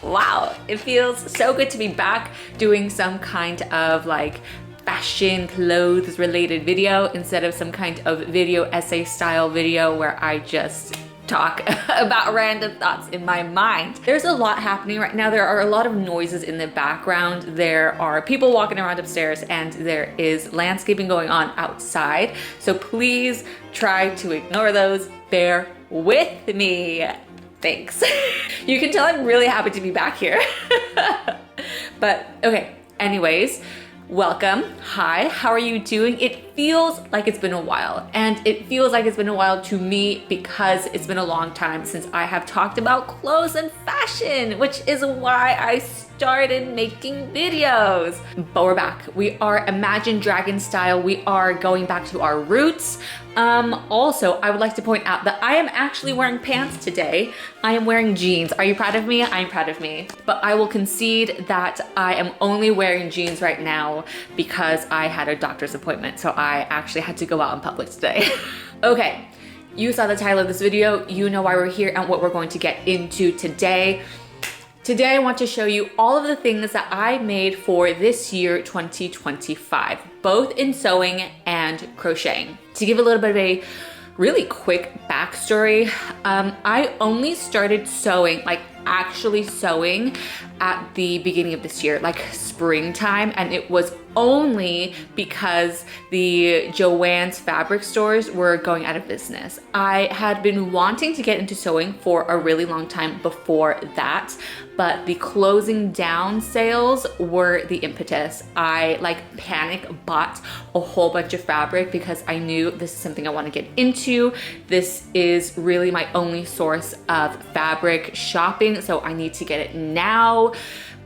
Wow, it feels so good to be back doing some kind of like fashion clothes related video instead of some kind of video essay style video where I just talk about random thoughts in my mind. There's a lot happening right now. There are a lot of noises in the background. There are people walking around upstairs and there is landscaping going on outside. So please try to ignore those. Bear with me. Thanks. You can tell I'm really happy to be back here. But okay, anyways, welcome. Hi, how are you doing? It feels like it's been a while, and it feels like it's been a while to me because it's been a long time since I have talked about clothes and fashion, which is why I started making videos. But we're back. We are Imagine Dragon style. We are going back to our roots. Also, I would like to point out that I am actually wearing pants today. I am wearing jeans. Are you proud of me? I'm proud of me. But I will concede that I am only wearing jeans right now because I had a doctor's appointment. So I actually had to go out in public today. Okay, you saw the title of this video. You know why we're here and what we're going to get into today. Today, I want to show you all of the things that I made for this year, 2025, both in sewing and crocheting. To give a little bit of a really quick backstory, I only started sewing, like actually sewing, at the beginning of this year, like springtime, and it was only because the Joann's fabric stores were going out of business. I had been wanting to get into sewing for a really long time before that, but the closing down sales were the impetus. I like panic bought a whole bunch of fabric because I knew this is something I want to get into. This is really my only source of fabric shopping, so I need to get it now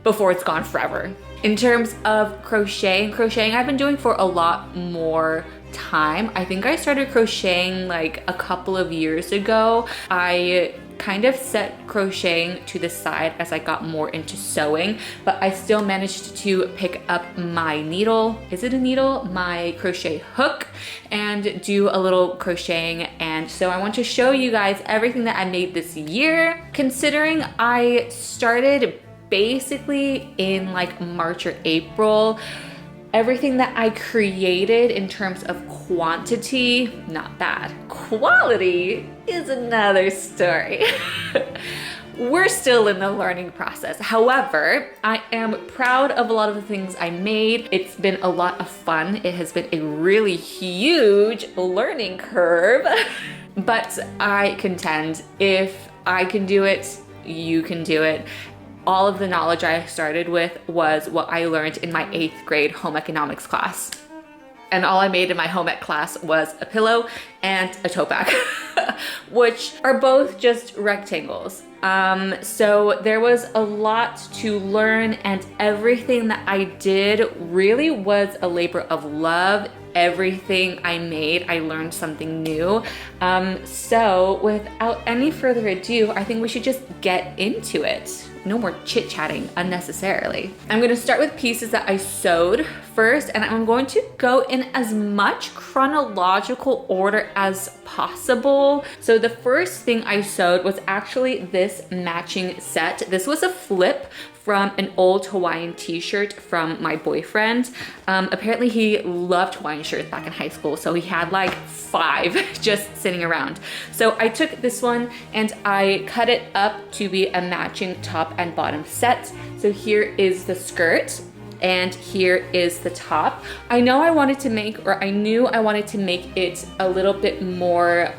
before it's gone forever. In terms of crocheting, I've been doing for a lot more time. I think I started crocheting like a couple of years ago. I kind of set crocheting to the side as I got more into sewing, but I still managed to pick up my needle. Is it a needle? My crochet hook, and do a little crocheting. And so I want to show you guys everything that I made this year, considering I started basically in like March or April. Everything that I created in terms of quantity, not bad. Quality is another story. We're still in the learning process. However, I am proud of a lot of the things I made. It's been a lot of fun. It has been a really huge learning curve. But I contend if I can do it, you can do it. All of the knowledge I started with was what I learned in my 8th grade home economics class. And all I made in my home ec class was a pillow and a tote bag, which are both just rectangles. So there was a lot to learn, and everything that I did really was a labor of love. Everything I made, I learned something new. So without any further ado, I think we should just get into it. No more chit-chatting unnecessarily. I'm gonna start with pieces that I sewed first, and I'm going to go in as much chronological order as possible. So the first thing I sewed was actually this matching set. This was a flip from an old Hawaiian t-shirt from my boyfriend. Apparently he loved Hawaiian shirts back in high school, so he had like 5 just sitting around. So I took this one and I cut it up to be a matching top and bottom set. So here is the skirt, and here is the top. I knew I wanted to make it a little bit more,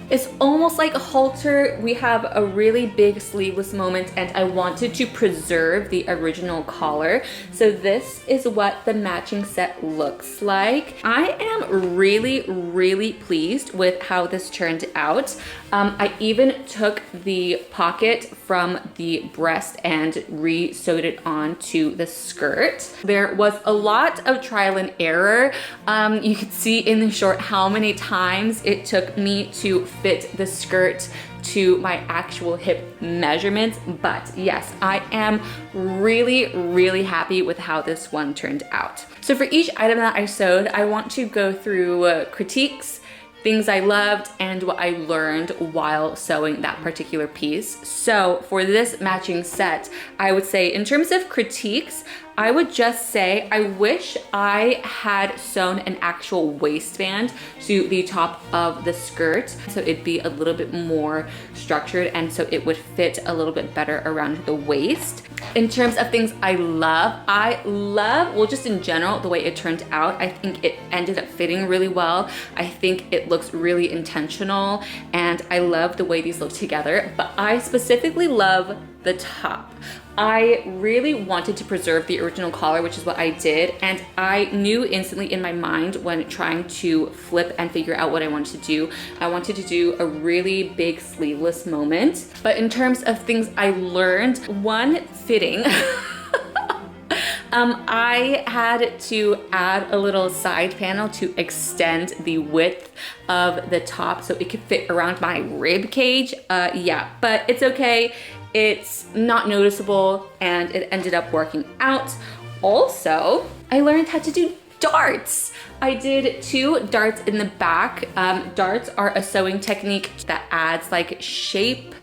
it's almost like a halter. We have a really big sleeveless moment, and I wanted to preserve the original collar. So this is what the matching set looks like. I am really pleased with how this turned out. I even took the pocket from the breast and re-sewed it onto the skirt. There was a lot of trial and error. You could see in the short how many times it took me to fit the skirt to my actual hip measurements. But yes, I am really happy with how this one turned out. So for each item that I sewed, I want to go through critiques, things I loved and what I learned while sewing that particular piece. So for this matching set, I would say in terms of critiques, I would just say I wish I had sewn an actual waistband to the top of the skirt, so it'd be a little bit more structured and so it would fit a little bit better around the waist. In terms of things I love, well, just in general, the way it turned out. I think it ended up fitting really well. I think it looks really intentional and I love the way these look together, but I specifically love the top. I really wanted to preserve the original collar, which is what I did, and I knew instantly in my mind when trying to flip and figure out what I wanted to do. I wanted to do a really big sleeveless moment. But in terms of things I learned, one, fitting. I had to add a little side panel to extend the width of the top so it could fit around my rib cage. Yeah, but it's okay. It's not noticeable and it ended up working out. Also, I learned how to do darts. I did 2 darts in the back. Darts are a sewing technique that adds like shape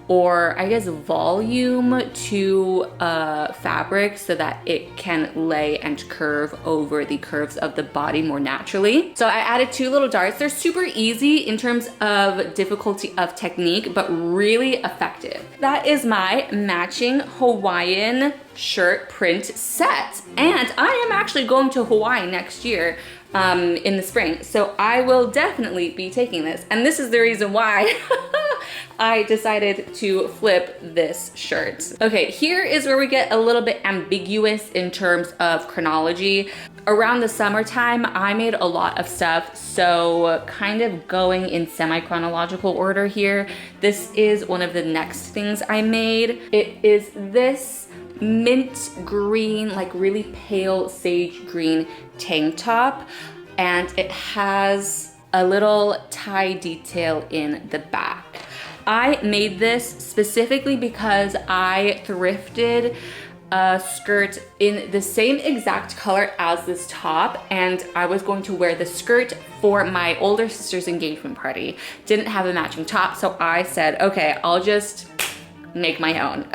or I guess volume to fabric so that it can lay and curve over the curves of the body more naturally. So I added 2 little darts. They're super easy in terms of difficulty of technique, but really effective. That is my matching Hawaiian shirt print set. And I am actually going to Hawaii next year in the spring. So I will definitely be taking this. And this is the reason why I decided to flip this shirt. Okay, here is where we get a little bit ambiguous in terms of chronology. Around the summertime, I made a lot of stuff, so kind of going in semi-chronological order here. This is one of the next things I made. It is this mint green, like really pale sage green tank top, and it has a little tie detail in the back. I made this specifically because I thrifted a skirt in the same exact color as this top, and I was going to wear the skirt for my older sister's engagement party. Didn't have a matching top, so I said, okay, I'll just make my own.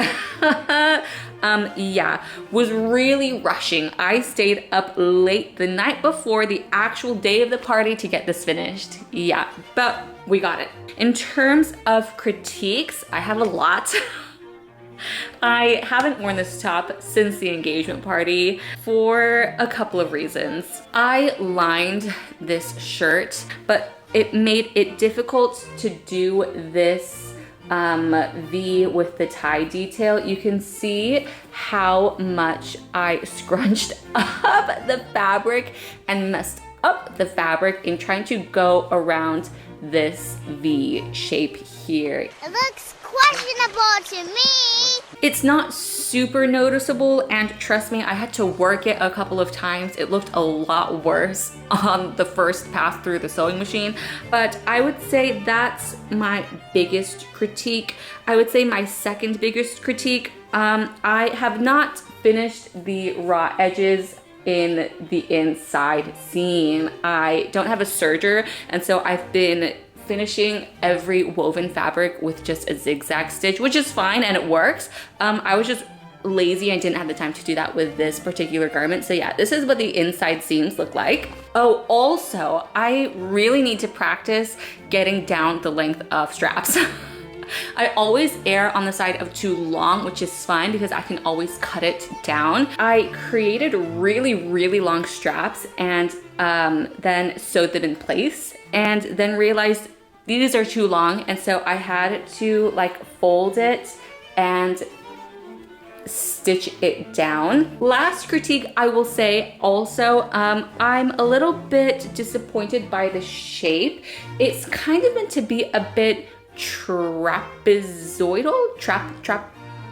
Yeah, was really rushing. I stayed up late the night before the actual day of the party to get this finished. Yeah, but we got it. In terms of critiques, I have a lot. I haven't worn this top since the engagement party for a couple of reasons. I lined this shirt, but it made it difficult to do this V with the tie detail. You can see how much I scrunched up the fabric and messed up the fabric in trying to go around this V shape here. It looks questionable to me. It's not super noticeable, and trust me, I had to work it a couple of times. It looked a lot worse on the first pass through the sewing machine, but I would say that's my biggest critique. I would say my second biggest critique, I have not finished the raw edges in the inside seam. I don't have a serger, and so I've been finishing every woven fabric with just a zigzag stitch, which is fine and it works. I was just lazy and didn't have the time to do that with this particular garment. So yeah, this is what the inside seams look like. Oh, also, I really need to practice getting down the length of straps. I always err on the side of too long, which is fine because I can always cut it down. I created really long straps and then sewed them in place, and then realized these are too long, and so I had to like fold it and stitch it down. Last critique I will say also, I'm a little bit disappointed by the shape. It's kind of meant to be a bit trapezoidal,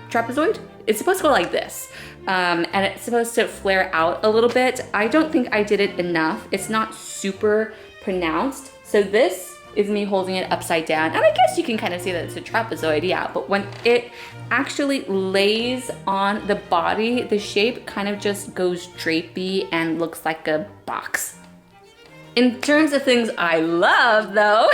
trapezoid? It's supposed to go like this, and it's supposed to flare out a little bit. I don't think I did it enough. It's not super pronounced. So this is me holding it upside down, and I guess you can kind of see that it's a trapezoid, yeah, but when it actually lays on the body, the shape kind of just goes drapey and looks like a box. In terms of things I love though,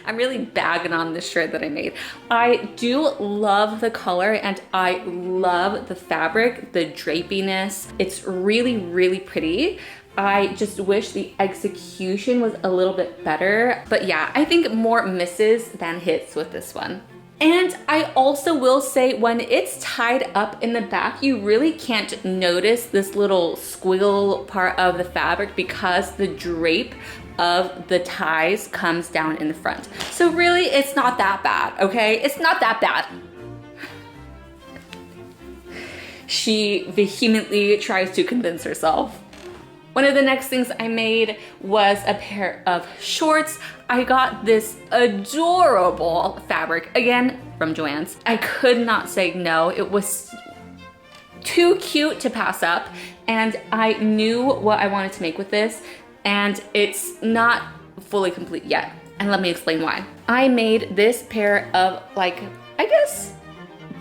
I'm really bagging on this shirt that I made. I do love the color and I love the fabric, the drapiness. It's really, really pretty. I just wish the execution was a little bit better. But yeah, I think more misses than hits with this one. And I also will say when it's tied up in the back, you really can't notice this little squiggle part of the fabric because the drape of the ties comes down in the front. So really, it's not that bad, okay? It's not that bad. She vehemently tries to convince herself. One of the next things I made was a pair of shorts. I got this adorable fabric, again, from Joann's. I could not say no. It was too cute to pass up, and I knew what I wanted to make with this, and it's not fully complete yet. And let me explain why. I made this pair of, like, I guess,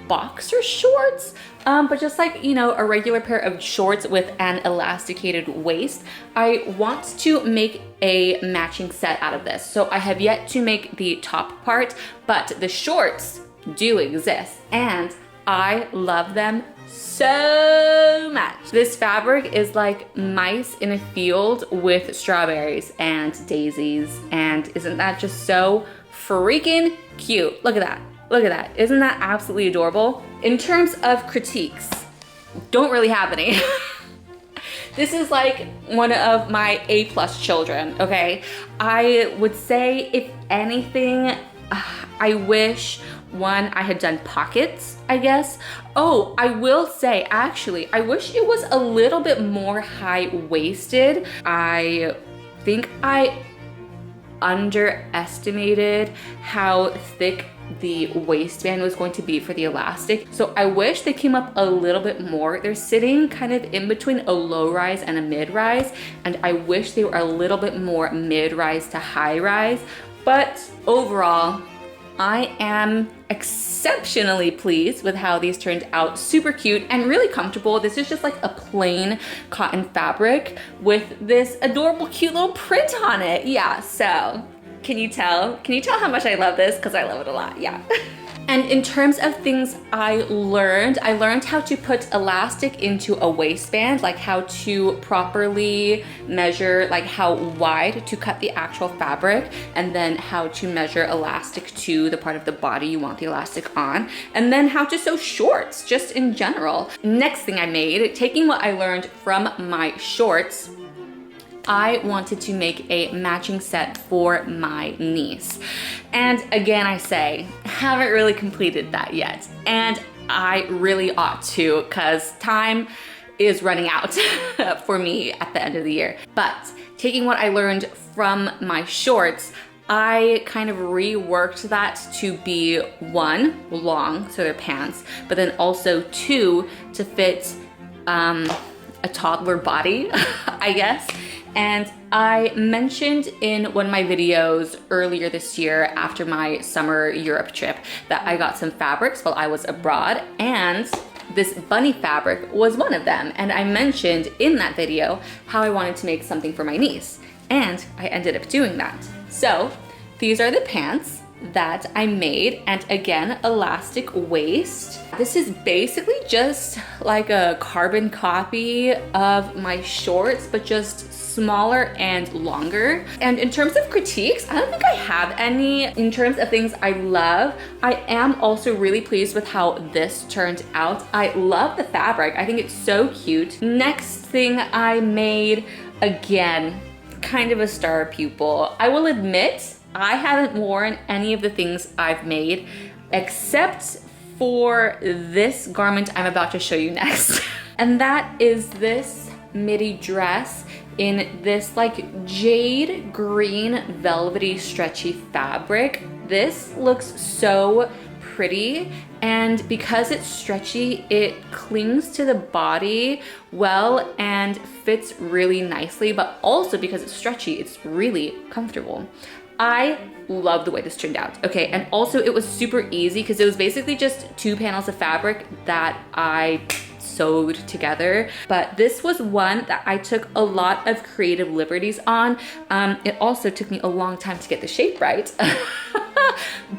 boxer shorts, but just like, you know, a regular pair of shorts with an elasticated waist. I want to make a matching set out of this. So I have yet to make the top part, but the shorts do exist and I love them so much. This fabric is like mice in a field with strawberries and daisies, and isn't that just so freaking cute? Look at that. Look at that. Isn't that absolutely adorable? In terms of critiques, don't really have any. This is like one of my A+ children, okay? I would say, if anything, I wish, one, I had done pockets, I guess. Oh, I will say, actually, I wish it was a little bit more high-waisted. I think I underestimated how thick the waistband was going to be for the elastic. So I wish they came up a little bit more. They're sitting kind of in between a low rise and a mid rise, and I wish they were a little bit more mid rise to high rise. But overall, I am exceptionally pleased with how these turned out. Super cute and really comfortable. This is just like a plain cotton fabric with this adorable, cute little print on it. Yeah, so can you tell? Can you tell how much I love this? Because I love it a lot, yeah. And in terms of things I learned how to put elastic into a waistband, like how to properly measure like how wide to cut the actual fabric, and then how to measure elastic to the part of the body you want the elastic on, and then how to sew shorts just in general. Next thing I made, taking what I learned from my shorts, I wanted to make a matching set for my niece. And again, I say, haven't really completed that yet. And I really ought to, because time is running out for me at the end of the year. But taking what I learned from my shorts, I kind of reworked that to be, one, long, so they're pants, but then also two, to fit a toddler body, I guess. And I mentioned in one of my videos earlier this year after my summer Europe trip that I got some fabrics while I was abroad, and this bunny fabric was one of them. And I mentioned in that video how I wanted to make something for my niece, and I ended up doing that. So these are the pants that I made, and again, elastic waist. This is basically just like a carbon copy of my shorts, but just smaller and longer. And in terms of critiques, I don't think I have any. In terms of things I love, I am also really pleased with how this turned out. I love the fabric. I think it's so cute. Next thing I made, again, kind of a star pupil. I will admit, I haven't worn any of the things I've made except for this garment I'm about to show you next. And that is this midi dress in this like jade green velvety stretchy fabric. This looks so pretty, and because it's stretchy, it clings to the body well and fits really nicely, but also because it's stretchy, it's really comfortable. I love the way this turned out. Okay, and also it was super easy because it was basically just 2 panels of fabric that I sewed together. But this was one that I took a lot of creative liberties on. It also took me a long time to get the shape right.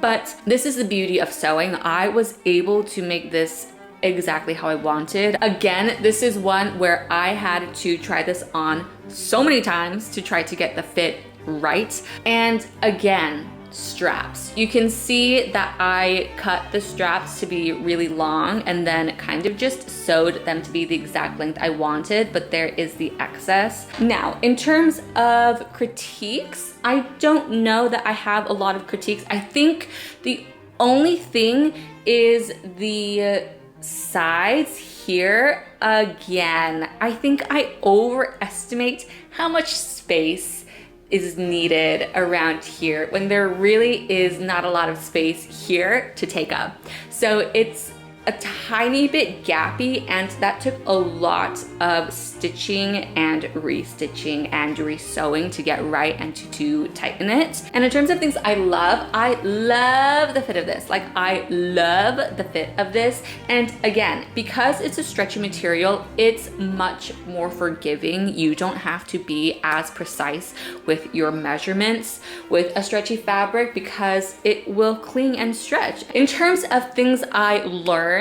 But this is the beauty of sewing. I was able to make this exactly how I wanted. Again, this is one where I had to try this on so many times to try to get the fit right. And again, straps. You can see that I cut the straps to be really long and then kind of just sewed them to be the exact length I wanted, but there is the excess. Now, in terms of critiques, I don't know that I have a lot of critiques. I think the only thing is the sides here. Again, I think I overestimate how much space is needed around here when there really is not a lot of space here to take up. So it's a tiny bit gappy, and that took a lot of stitching and restitching and resewing to get right and to tighten it. And in terms of things I love the fit of this. Like, I love the fit of this. And again, because it's a stretchy material, it's much more forgiving. You don't have to be as precise with your measurements with a stretchy fabric because it will cling and stretch. In terms of things I learned,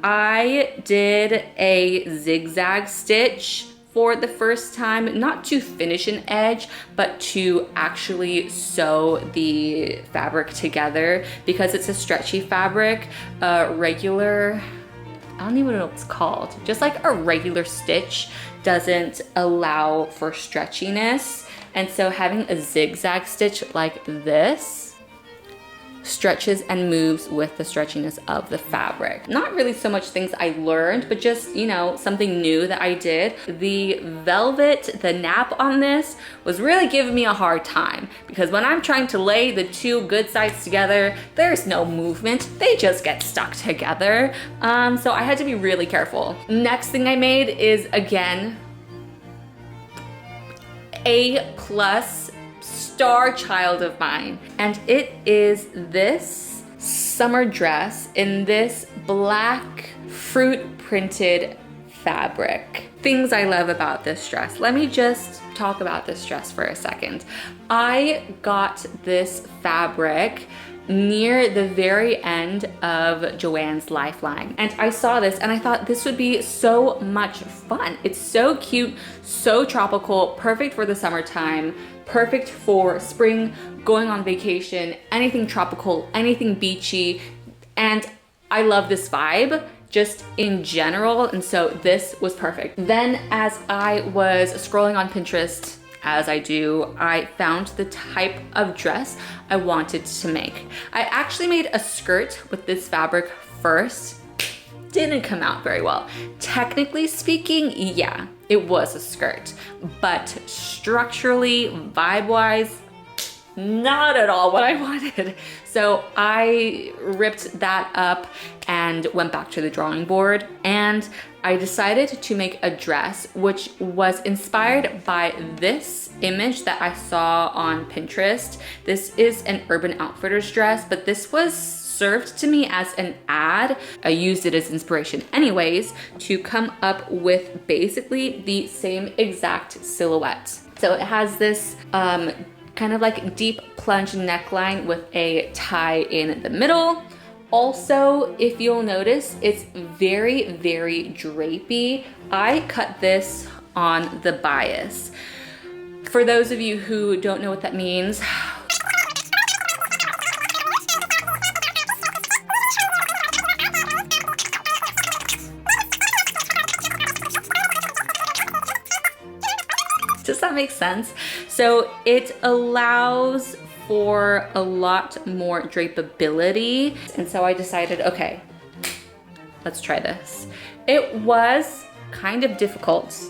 I did a zigzag stitch for the first time, not to finish an edge, but to actually sew the fabric together because it's a stretchy fabric. Regular, I don't even know what it's called, just like a regular stitch doesn't allow for stretchiness. And so having a zigzag stitch like this stretches and moves with the stretchiness of the fabric. Not really so much things I learned, but just, you know, something new that I did. The velvet, the nap on this was really giving me a hard time because when I'm trying to lay the two good sides together, there's no movement. They just get stuck together. So I had to be really careful. Next thing I made is, again, A+ star child of mine, and it is this summer dress in this black fruit printed fabric. Things I love about this dress. Let me just talk about this dress for a second. I got this fabric near the very end of Joanne's Lifeline, and I saw this and I thought this would be so much fun. It's so cute, so tropical, perfect for the summertime, perfect for spring, going on vacation, anything tropical, anything beachy. And I love this vibe just in general, and so this was perfect. Then as I was scrolling on Pinterest, as I do, I found the type of dress I wanted to make. I actually made a skirt with this fabric first. Didn't come out very well. Technically speaking, yeah, it was a skirt, but structurally, vibe-wise, not at all what I wanted. So I ripped that up and went back to the drawing board, and I decided to make a dress which was inspired by this image that I saw on Pinterest. This is an Urban Outfitters dress, but this was served to me as an ad. I used it as inspiration anyways to come up with basically the same exact silhouette. So it has this kind of like deep plunge neckline with a tie in the middle. Also, if you'll notice, it's very, very drapey. I cut this on the bias. For those of you who don't know what that means, does that make sense? So it allows for a lot more drapability. And so I decided, okay, let's try this. It was kind of difficult,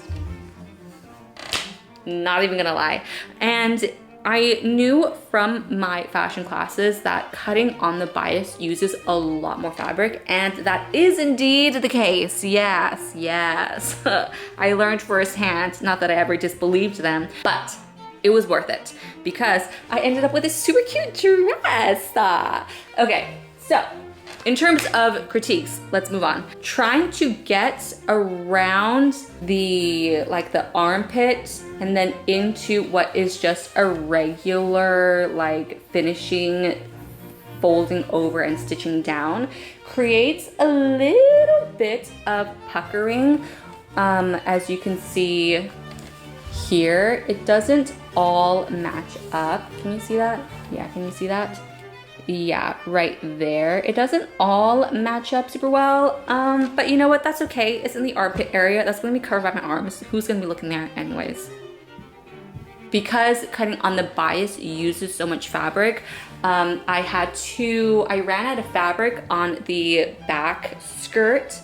not even gonna lie. And I knew from my fashion classes that cutting on the bias uses a lot more fabric, and that is indeed the case. Yes, yes. I learned firsthand, not that I ever disbelieved them, but it was worth it because I ended up with this super cute dress. Okay, so In terms of critiques, let's move on. Trying to get around the armpit and then into what is just a regular like finishing, folding over and stitching down creates a little bit of puckering. As you can see here, it doesn't all match up. Can you see that? Yeah, can you see that? Yeah, right there. It doesn't all match up super well, but you know what? That's okay. It's in the armpit area. That's gonna be covered by my arms. Who's gonna be looking there anyways? Because cutting on the bias uses so much fabric, I ran out of fabric on the back skirt,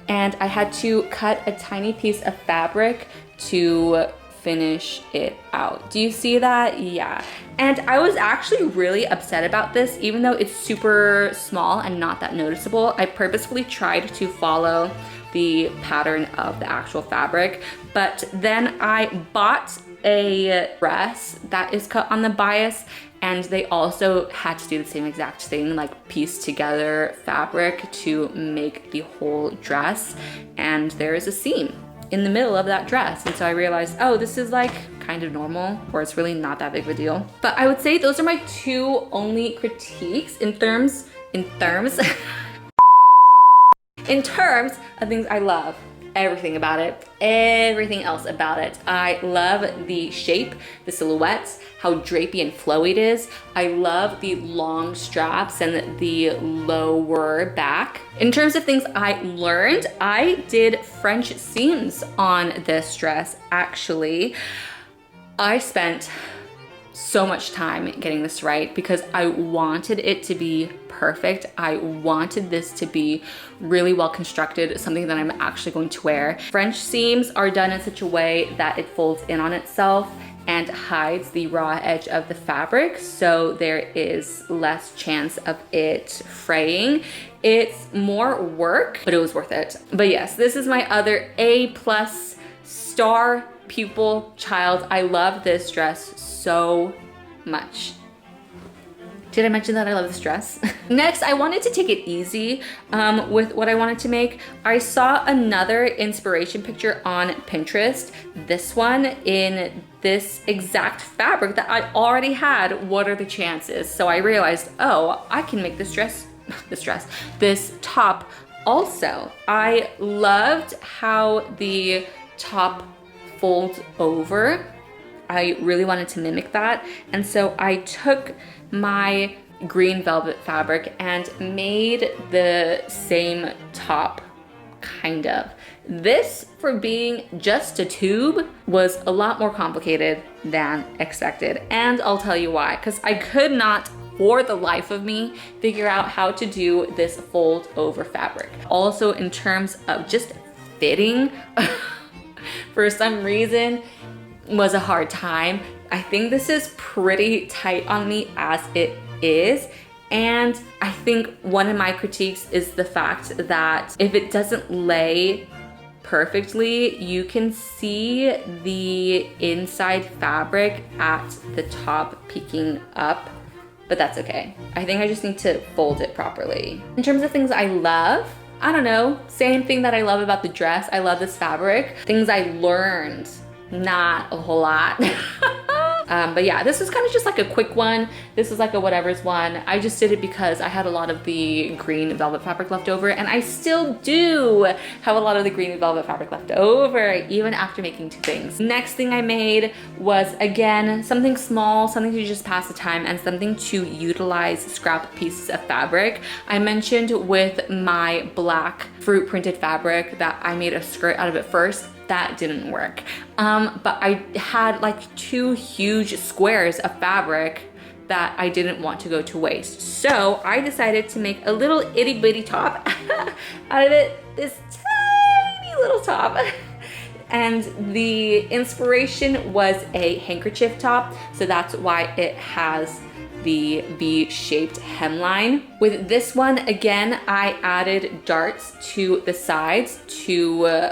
and I had to cut a tiny piece of fabric to finish it out. Do you see that? Yeah. And I was actually really upset about this, even though it's super small and not that noticeable. I purposefully tried to follow the pattern of the actual fabric, but then I bought a dress that is cut on the bias, and they also had to do the same exact thing, like piece together fabric to make the whole dress, and there is a seam in the middle of that dress. And so I realized, oh, this is like kind of normal, or it's really not that big of a deal. But I would say those are my two only critiques in terms in terms of things I love. Everything about it, everything else about it. I love the shape, the silhouettes, how drapey and flowy it is. I love the long straps and the lower back. In terms of things I learned, I did French seams on this dress. Actually, I spent so much time getting this right because I wanted it to be perfect. I wanted this to be really well constructed, something that I'm actually going to wear. French seams are done in such a way that it folds in on itself and hides the raw edge of the fabric, so there is less chance of it fraying. It's more work, but it was worth it. But yes, this is my other A+ star pupil child. I love this dress so much. Did I mention that I love this dress? Next, I wanted to take it easy with what I wanted to make. I saw another inspiration picture on Pinterest, this one in this exact fabric that I already had. What are the chances? So I realized, oh, I can make this this top also. I loved how the top folds over. I really wanted to mimic that. And so I took my green velvet fabric and made the same top, kind of. This, for being just a tube, was a lot more complicated than expected. And I'll tell you why, because I could not, for the life of me, figure out how to do this fold over fabric. Also, in terms of just fitting, for some reason, was a hard time. I think this is pretty tight on me as it is. And I think one of my critiques is the fact that if it doesn't lay perfectly, you can see the inside fabric at the top peeking up, but that's okay. I think I just need to fold it properly. In terms of things I love, I don't know, same thing that I love about the dress. I love this fabric. Things I learned, not a whole lot. But yeah, this was kind of just like a quick one. This was like a whatever's one. I just did it because I had a lot of the green velvet fabric left over, and I still do have a lot of the green velvet fabric left over, even after making two things. Next thing I made was, again, something small, something to just pass the time, and something to utilize scrap pieces of fabric. I mentioned with my black fruit printed fabric that I made a skirt out of it first. That didn't work. But I had like two huge squares of fabric that I didn't want to go to waste. So I decided to make a little itty bitty top out of it, this tiny little top. And the inspiration was a handkerchief top, so that's why it has the V-shaped hemline. With this one, again, I added darts to the sides to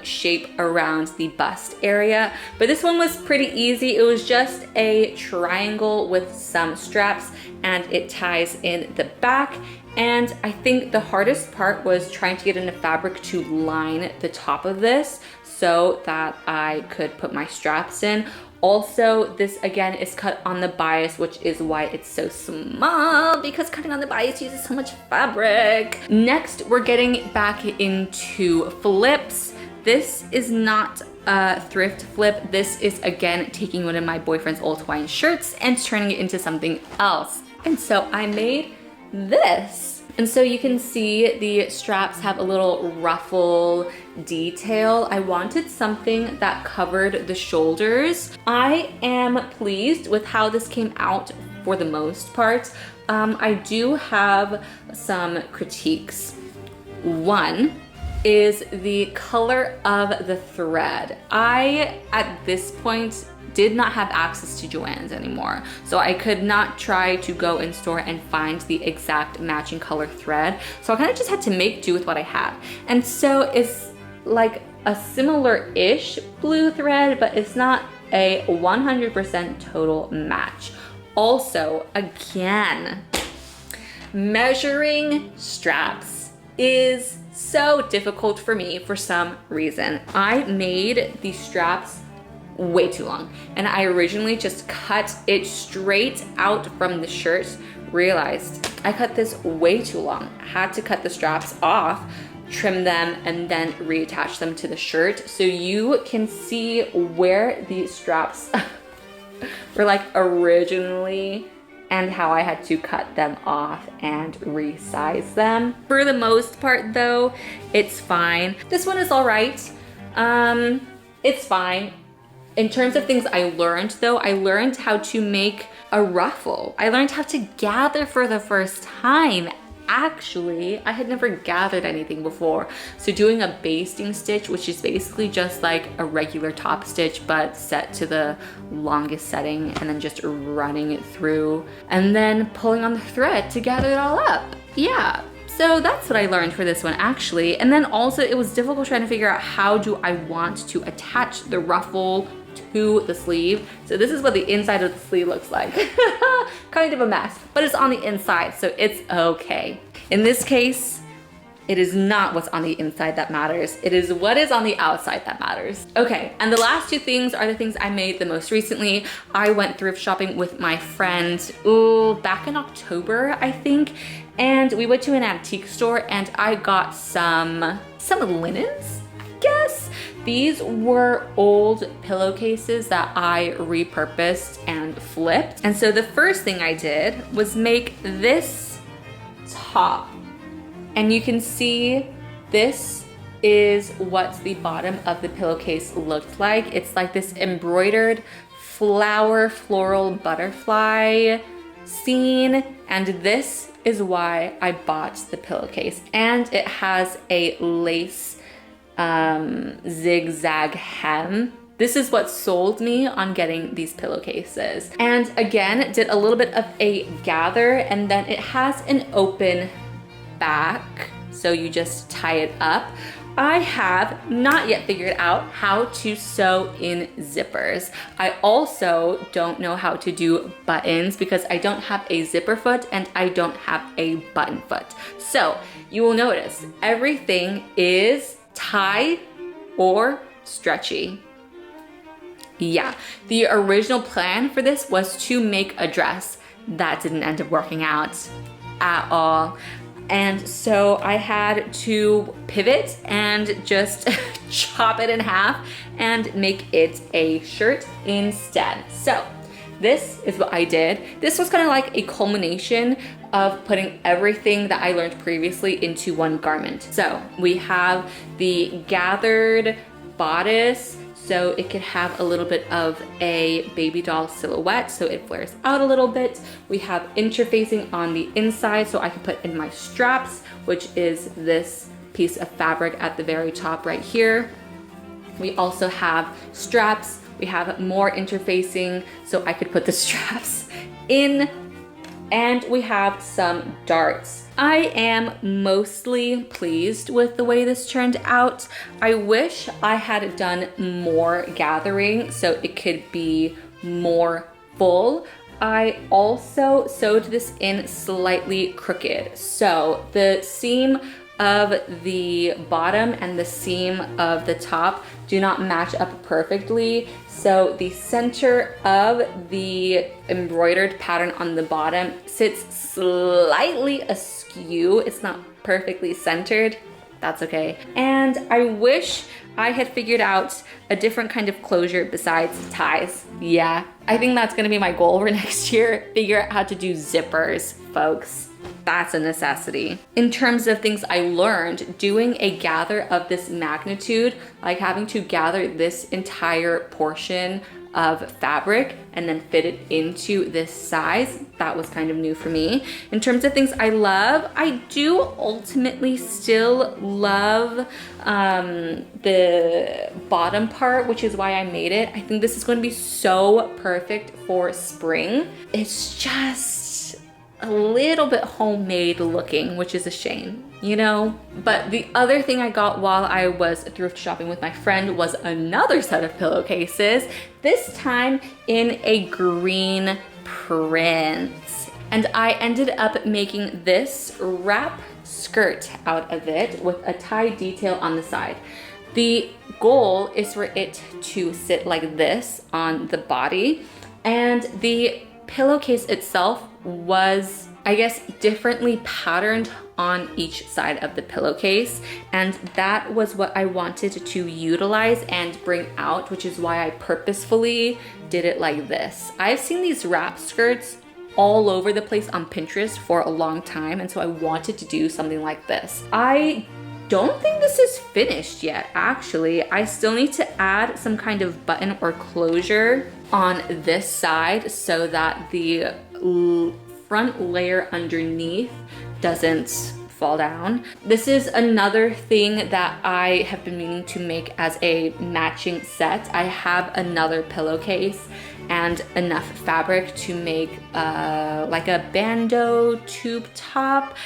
shape around the bust area. But this one was pretty easy. It was just a triangle with some straps, and it ties in the back And I think the hardest part was trying to get enough fabric to line the top of this so that I could put my straps in. Also, this again is cut on the bias, which is why it's so small, because cutting on the bias uses so much fabric. Next, we're getting back into flips. This is not a thrift flip. This is again taking one of my boyfriend's old Hawaiian shirts and turning it into something else. And so I made this. And so you can see the straps have a little ruffle detail. I wanted something that covered the shoulders. I am pleased with how this came out for the most part. I do have some critiques. One is the color of the thread. I, at this point, did not have access to Joann's anymore. So I could not try to go in store and find the exact matching color thread. So I kind of just had to make do with what I had. And so it's like a similar-ish blue thread, but it's not a 100% total match. Also, again, measuring straps is so difficult for me for some reason. I made these straps way too long, and I originally just cut it straight out from the shirt. Realized I cut this way too long. I had to cut the straps off, trim them, and then reattach them to the shirt so you can see where these straps were like originally and how I had to cut them off and resize them. For the most part though, it's fine. This one is all right. It's fine. In terms of things I learned though, I learned how to make a ruffle. I learned how to gather for the first time. Actually, I had never gathered anything before. So doing a basting stitch, which is basically just like a regular top stitch, but set to the longest setting and then just running it through and then pulling on the thread to gather it all up. Yeah. So that's what I learned for this one actually. And then also it was difficult trying to figure out how do I want to attach the ruffle to the sleeve. So this is what the inside of the sleeve looks like. Kind of a mess, but it's on the inside, so it's okay. In this case, it is not what's on the inside that matters. It is what is on the outside that matters. Okay, and the last two things are the things I made the most recently. I went thrift shopping with my friend, back in October, I think. And we went to an antique store and I got some linens, I guess. These were old pillowcases that I repurposed and flipped. And so the first thing I did was make this top. And you can see this is what the bottom of the pillowcase looked like. It's like this embroidered floral butterfly scene. And this is why I bought the pillowcase. And it has a lace zigzag hem. This is what sold me on getting these pillowcases. And again, did a little bit of a gather, and then it has an open back, so you just tie it up. I have not yet figured out how to sew in zippers. I also don't know how to do buttons because I don't have a zipper foot and I don't have a button foot. So you will notice everything is tie or stretchy. Yeah, the original plan for this was to make a dress. That didn't end up working out at all. And so I had to pivot and just chop it in half and make it a shirt instead. So this is what I did. This was kind of like a culmination of putting everything that I learned previously into one garment. So we have the gathered bodice, so it could have a little bit of a baby doll silhouette, so it flares out a little bit. We have interfacing on the inside, so I can put in my straps, which is this piece of fabric at the very top right here. We also have straps. We have more interfacing, so I could put the straps in. And we have some darts. I am mostly pleased with the way this turned out. I wish I had done more gathering so it could be more full. I also sewed this in slightly crooked. So the seam of the bottom and the seam of the top do not match up perfectly. So the center of the embroidered pattern on the bottom sits slightly askew. It's not perfectly centered. That's okay. And I wish I had figured out a different kind of closure besides ties. Yeah, I think that's gonna be my goal for next year. Figure out how to do zippers, folks. That's a necessity. In terms of things I learned, doing a gather of this magnitude, like having to gather this entire portion of fabric and then fit it into this size, that was kind of new for me. In terms of things I love, I do ultimately still love the bottom part, which is why I made it. I think this is going to be so perfect for spring. It's just a little bit homemade looking, which is a shame, you know? But the other thing I got while I was thrift shopping with my friend was another set of pillowcases, this time in a green print. And I ended up making this wrap skirt out of it with a tie detail on the side. The goal is for it to sit like this on the body, and the pillowcase itself was, I guess, differently patterned on each side of the pillowcase, and that was what I wanted to utilize and bring out, which is why I purposefully did it like this. I've seen these wrap skirts all over the place on Pinterest for a long time, and so I wanted to do something like this. I don't think this is finished yet, actually. I still need to add some kind of button or closure on this side so that the front layer underneath doesn't fall down. This is another thing that I have been meaning to make as a matching set. I have another pillowcase and enough fabric to make like a bandeau tube top.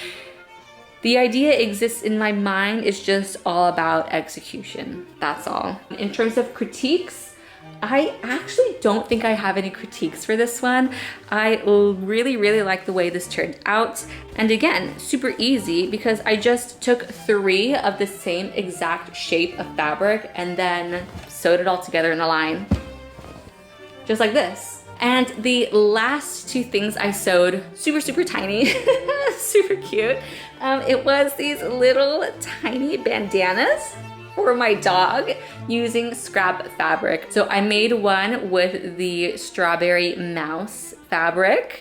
The idea exists in my mind, it's just all about execution, that's all. In terms of critiques, I actually don't think I have any critiques for this one. I really like the way this turned out. And again, super easy because I just took 3 of the same exact shape of fabric and then sewed it all together in a line, just like this. And the last 2 things I sewed, super tiny, super cute. It was these little tiny bandanas for my dog using scrap fabric. So I made one with the strawberry mouse fabric.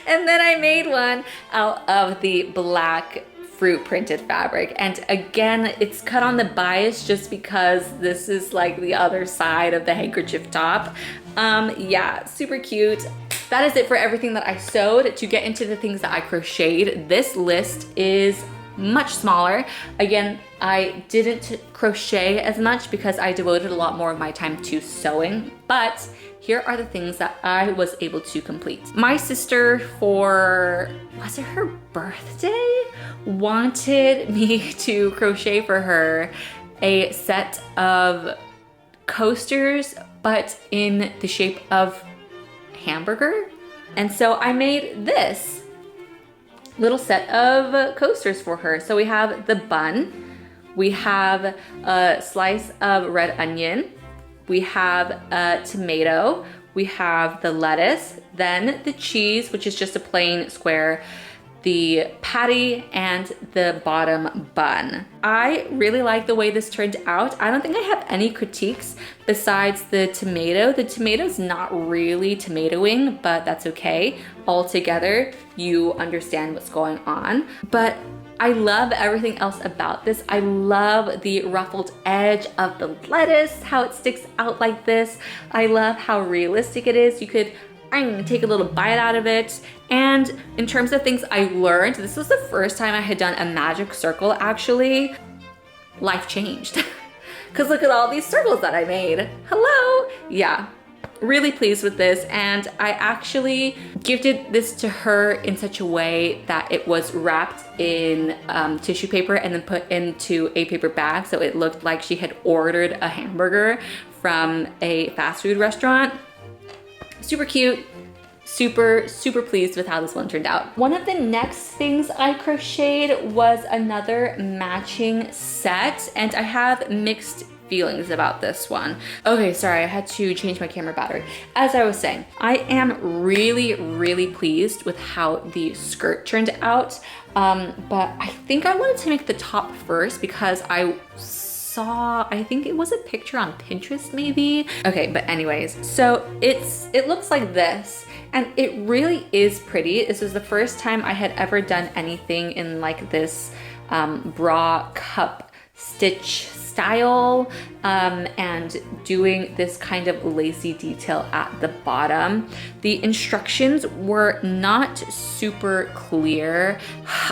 And then I made one out of the black fruit printed fabric. And again, it's cut on the bias just because this is like the other side of the handkerchief top. Yeah, super cute. That is it for everything that I sewed. To get into the things that I crocheted, this list is much smaller. Again, I didn't crochet as much because I devoted a lot more of my time to sewing, but here are the things that I was able to complete. My sister, for, was it her birthday, wanted me to crochet for her a set of coasters, but in the shape of Hamburger. And so I made this little set of coasters for her. So we have the bun, we have a slice of red onion, we have a tomato, we have the lettuce, then the cheese, which is just a plain square, the patty, and the bottom bun. I really like the way this turned out. I don't think I have any critiques besides the tomato. The tomato's not really tomatoing, but that's okay. All together, you understand what's going on. But I love everything else about this. I love the ruffled edge of the lettuce, how it sticks out like this. I love how realistic it is. You could take a little bite out of it. And in terms of things I learned, this was the first time I had done a magic circle actually. Life changed. Because look at all these circles that I made. Hello. Yeah, really pleased with this. And I actually gifted this to her in such a way that it was wrapped in tissue paper and then put into a paper bag. So it looked like she had ordered a hamburger from a fast food restaurant. Super cute. super, super pleased with how this one turned out. One of the next things I crocheted was another matching set, and I have mixed feelings about this one. Okay, sorry, I had to change my camera battery. As I was saying, I am really, really pleased with how the skirt turned out, but I think I wanted to make the top first because I think it was a picture on Pinterest maybe. Okay, but anyways, so it looks like this, and it really is pretty. This is the first time I had ever done anything in like this bra cup stitch style, and doing this kind of lacy detail at the bottom. The instructions were not super clear.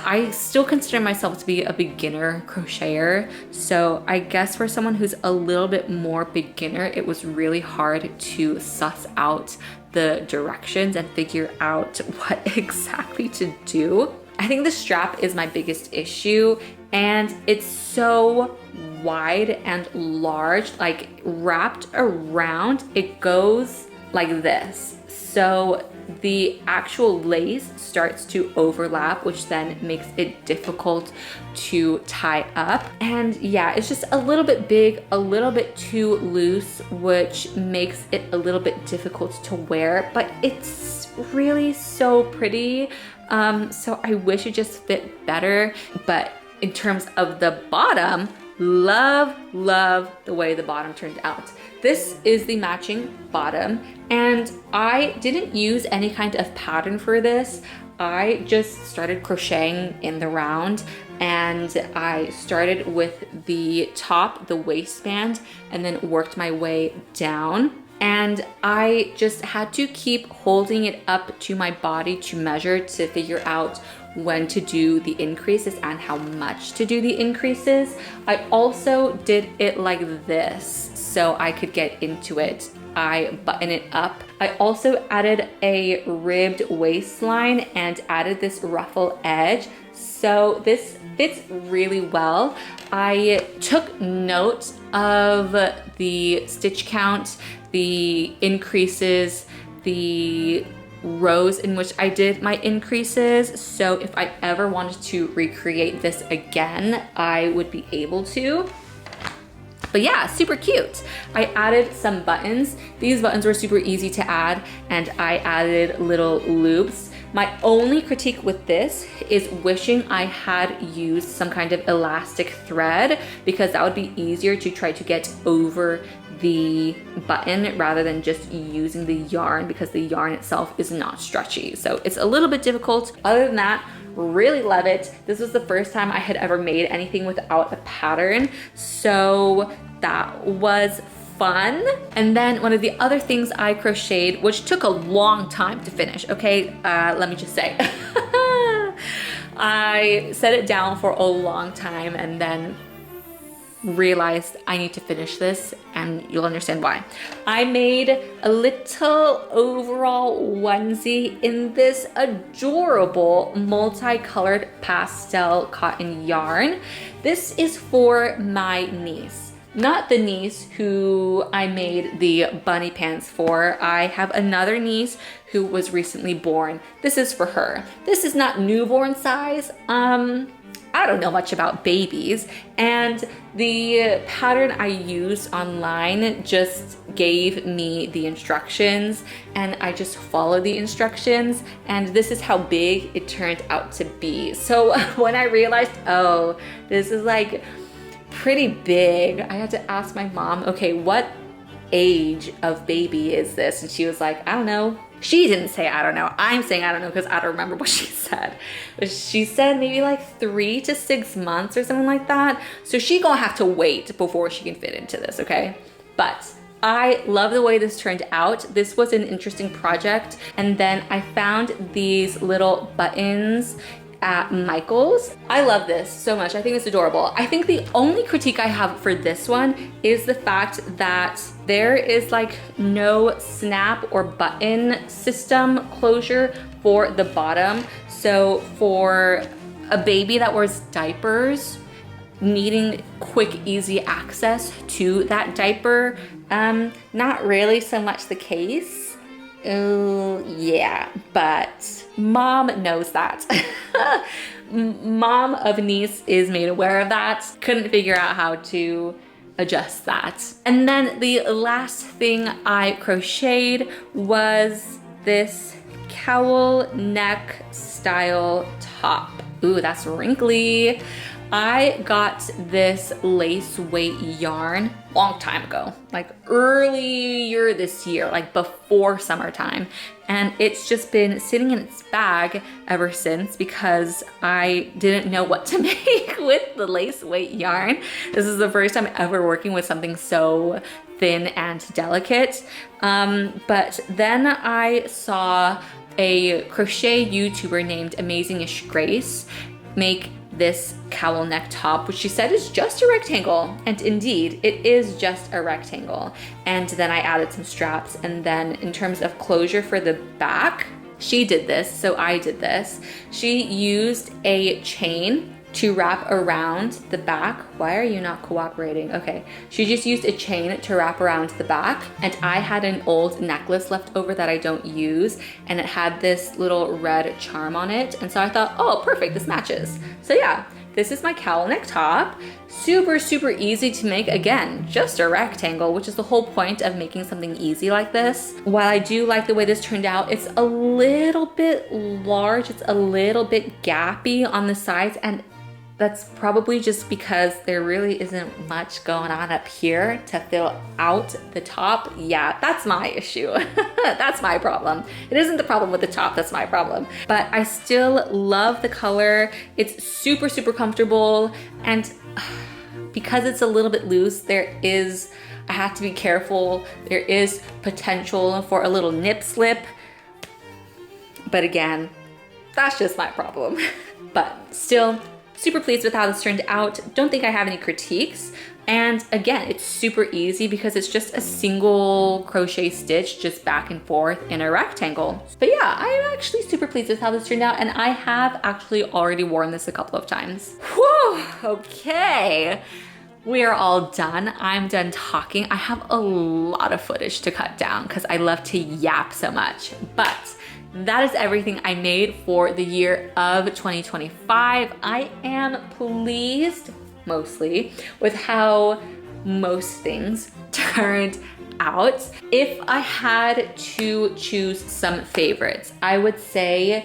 I still consider myself to be a beginner crocheter, so I guess for someone who's a little bit more beginner, it was really hard to suss out the directions and figure out what exactly to do. I think the strap is my biggest issue, and it's so wide and large, like wrapped around, it goes like this. So the actual lace starts to overlap, which then makes it difficult to tie up. And yeah, it's just a little bit big, a little bit too loose, which makes it a little bit difficult to wear, but it's really so pretty. So I wish it just fit better, but in terms of the bottom, love the way the bottom turned out. This is the matching bottom, and I didn't use any kind of pattern for this. I just started crocheting in the round, and I started with the top, the waistband, and then worked my way down. And I just had to keep holding it up to my body to measure, to figure out when to do the increases and how much to do the increases. I also did it like this so I could get into it. I button it up. I also added a ribbed waistline and added this ruffle edge. So this fits really well. I took note of the stitch count, the increases, the rows in which I did my increases. So if I ever wanted to recreate this again, I would be able to. But yeah, super cute. I added some buttons. These buttons were super easy to add, and I added little loops. My only critique with this is wishing I had used some kind of elastic thread, because that would be easier to try to get over the button rather than just using the yarn, because the yarn itself is not stretchy. So it's a little bit difficult. Other than that, really love it. This was the first time I had ever made anything without a pattern, so that was fun. And then one of the other things I crocheted, which took a long time to finish, okay, let me just say. I set it down for a long time and then realized I need to finish this, and you'll understand why. I made a little overall onesie in this adorable multicolored pastel cotton yarn. This is for my niece. Not the niece who I made the bunny pants for. I have another niece who was recently born. This is for her. This is not newborn size. I don't know much about babies, and the pattern I used online just gave me the instructions, and I just followed the instructions, and this is how big it turned out to be. So when I realized, oh, this is like pretty big, I had to ask my mom, okay, what age of baby is this? And she was like, I don't know. She didn't say I don't know. I'm saying I don't know because I don't remember what she said. But she said maybe like 3 to 6 months or something like that. So she gonna have to wait before she can fit into this, okay? But I love the way this turned out. This was an interesting project. And then I found these little buttons at Michael's. I love this so much. I think it's adorable. I think the only critique I have for this one is the fact that there is like no snap or button system closure for the bottom. So for a baby that wears diapers, needing quick, easy access to that diaper, not really so much the case. oh yeah, but mom knows that. Mom of niece is made aware of that. Couldn't figure out how to adjust that. And then the last thing I crocheted was this cowl neck style top. Ooh, that's wrinkly. I got this lace weight yarn a long time ago, like earlier this year, like before summertime. And it's just been sitting in its bag ever since because I didn't know what to make with the lace weight yarn. This is the first time ever working with something so thin and delicate. But then I saw a crochet YouTuber named Amazingish Grace make this cowl neck top, which she said is just a rectangle. And indeed, it is just a rectangle. And then I added some straps. And then in terms of closure for the back, she did this, so I did this. She used a chain to wrap around the back. Why are you not cooperating? Okay, she just used a chain to wrap around the back, and I had an old necklace left over that I don't use, and it had this little red charm on it, and so I thought, oh, perfect, this matches. So yeah, this is my cowl neck top. Super, super easy to make. Again, just a rectangle, which is the whole point of making something easy like this. While I do like the way this turned out, it's a little bit large, it's a little bit gappy on the sides, and that's probably just because there really isn't much going on up here to fill out the top. Yeah, that's my issue. That's my problem. It isn't the problem with the top, that's my problem. But I still love the color. It's super, super comfortable. And because it's a little bit loose, I have to be careful. There is potential for a little nip slip. But again, that's just my problem. But still, super pleased with how this turned out. Don't think I have any critiques. And again, it's super easy because it's just a single crochet stitch just back and forth in a rectangle. But yeah, I'm actually super pleased with how this turned out, and I have actually already worn this a couple of times. Whew, okay. We are all done. I'm done talking. I have a lot of footage to cut down because I love to yap so much, but that is everything I made for the year of 2025. I am pleased, mostly, with how most things turned out. If I had to choose some favorites, I would say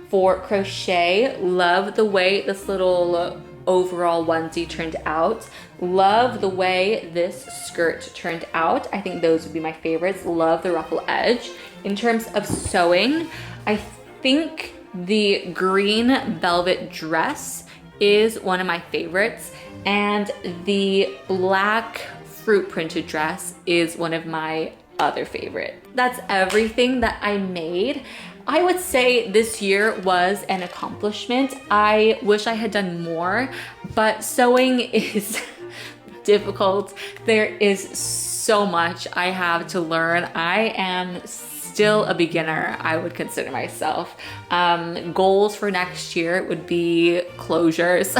for crochet, love the way this little overall onesie turned out. Love the way this skirt turned out. I think those would be my favorites. Love the ruffle edge. In terms of sewing, I think the green velvet dress is one of my favorites, and the black fruit printed dress is one of my other favorite. That's everything that I made. I would say this year was an accomplishment. I wish I had done more, but sewing is difficult. There is so much I have to learn. I am still a beginner, I would consider myself. Goals for next year would be closures.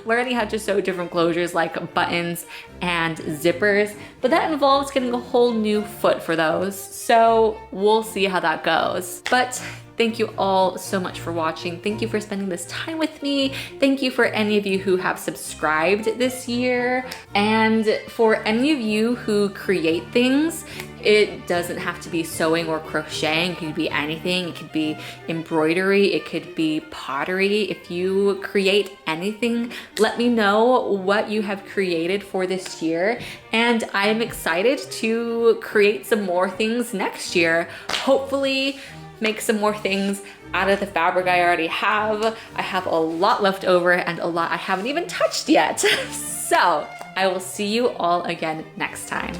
Learning how to sew different closures like buttons and zippers, but that involves getting a whole new foot for those. So we'll see how that goes. But thank you all so much for watching. Thank you for spending this time with me. Thank you for any of you who have subscribed this year. And for any of you who create things, it doesn't have to be sewing or crocheting. It could be anything. It could be embroidery. It could be pottery. If you create anything, let me know what you have created for this year. And I'm excited to create some more things next year. Hopefully, make some more things out of the fabric I already have. I have a lot left over and a lot I haven't even touched yet. So I will see you all again next time.